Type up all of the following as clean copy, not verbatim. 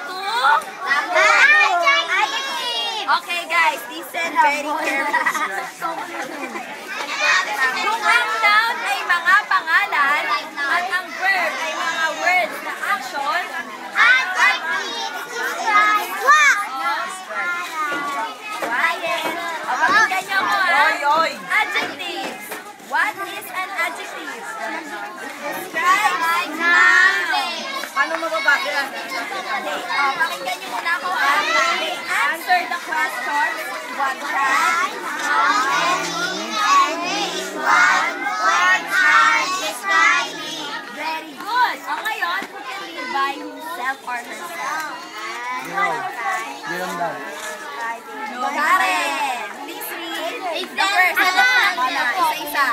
to? Okay guys, listen very carefully. Kung ang noun ay mga pangalan at ang verb ay mga words na action, pakinggan niyo ko adjectives. What is an adjective? Describe noun. Paano mababasa yan? Pakinggan niyo muna ako ha. They answer the question. What time? How many? What words are describing? Very good. O ngayon, who can live by himself or herself? Karen, please read the first. Isa-isa.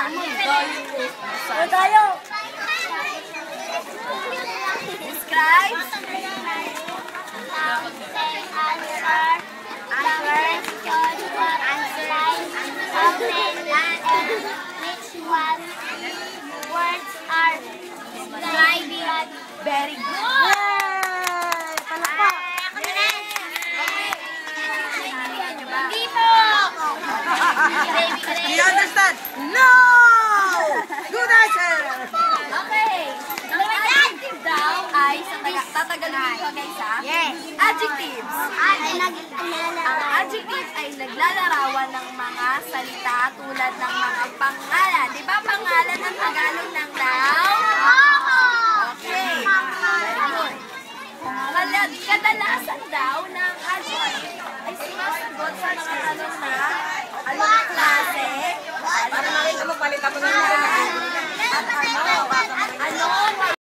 Describe. Words are describing. Very good. Hindi po. Do you understand? No! Good answer! Okay. Ang adjective daw ay tatagalogin ko guys ha? Yes. Adjectives. Ang adjective ay naglalarawan ng mga salita tulad ng mga pangalan. Di ba pangalan ang Tagalog ng noun? Okay. Very good. Kadalasan daw ng adjective ay sumasagot sa mga tanong na anong klase, Para makita mo, palitan mo ng